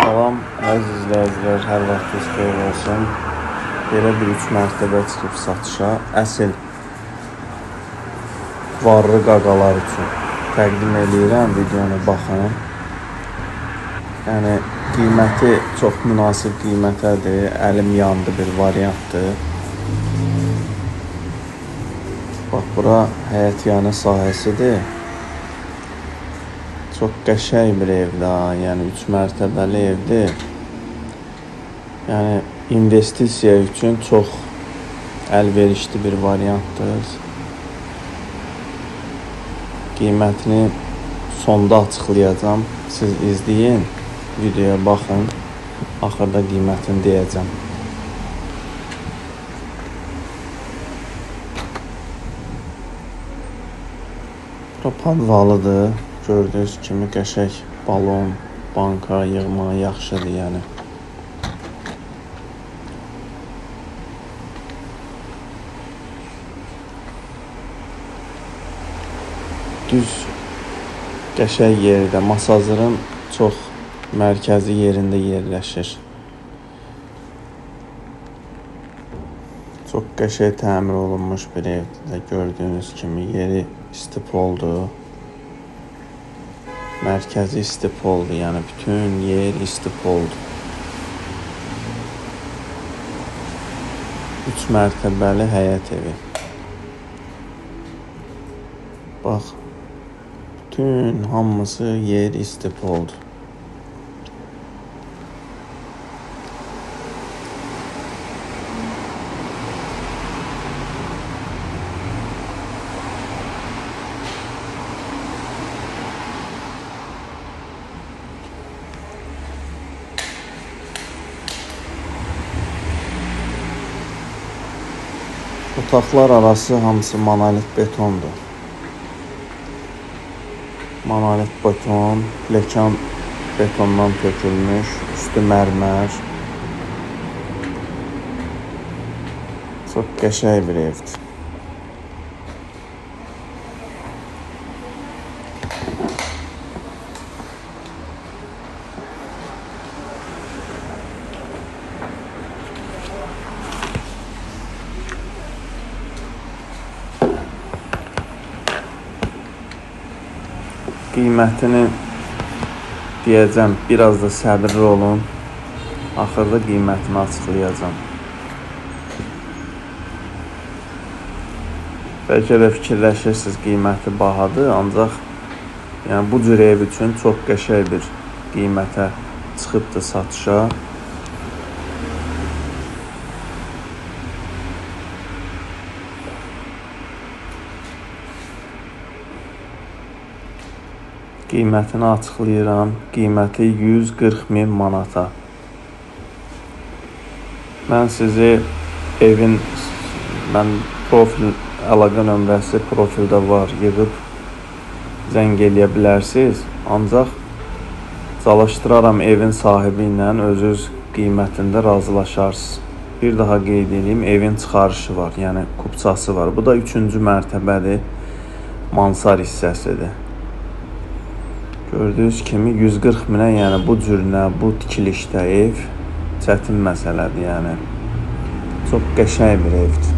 Salam, əziz izləyicilər, hər vaxtınız xeyir olsun. Belə bir 3 mərtəbə çıxıb satışa. Əsl varlı qaqalar üçün təqdim edirəm, videonu baxın. Yəni, qiyməti çox münasib qiymətədir, əlim yandı bir variantdır. Bax, bura həyətyanı sahəsidir. Çox qəşəng bir evdir, yəni 3 mərtəbəli evdir. Yəni investisiya üçün çox əlverişli bir variantdır. Qiymətini sonda açıqlayacağam. Siz izləyin, videoya baxın. Axırda qiymətini deyəcəm. Bura padvalıdır. Gördüyünüz kimi qəşəng balon, banka yığmağı yaxşıdır, yəni. Düz qəşəng yerdə, Masazırın çox mərkəzi yerində yerləşir. Çox qəşəng təmir olunmuş bir evdir. Gördüyünüz kimi yeri istipoldur. Mərkəzi istipoldur, yəni bütün yer istipoldur. 3 mərtəbəli həyət evi. Bax, bütün hamısı yer istipoldur. Otaqlar arası hamısı monolit betondur. Monolit beton, lekan betondan tökülmüş, üstü mərmər. Çox qəşəng bir evdir. Qiymətini deyəcəm, biraz da səbirli olun. Axırda qiymətini açıqlayacağam. Bəlkə də fikirləşirsiniz qiyməti bahadır, ancaq yəni bu cür ev üçün çox qəşəng bir qiymətə çıxıbdır satışa. Qiymətini açıqlayıram. Qiyməti 140.000 manata. Mən sizi evin profil əlaqə nömrəsi profildə var, yığıb zəng eləyə bilərsiniz. Ancaq çalışdıraram evin sahibi ilə özünüz qiymətində razılaşarsınız. Bir daha qeyd edeyim, evin çıxarışı var, yəni kupçası var. Bu da 3-cü mərtəbədir, mansar hissəsidir. Gördüyünüz kimi 140.000-ə, yəni bu cürünə, bu tikilişdə ev çətin məsələdir, yəni. Çox qəşəng bir evdir.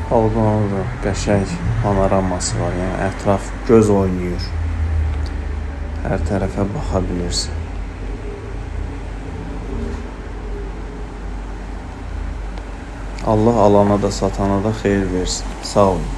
Balkonda qəşəng panoraması var, yəni ətraf göz oynayır. Hər tərəfə baxa bilirsin. Allah alana da satana da xeyir versin. Sağ olun.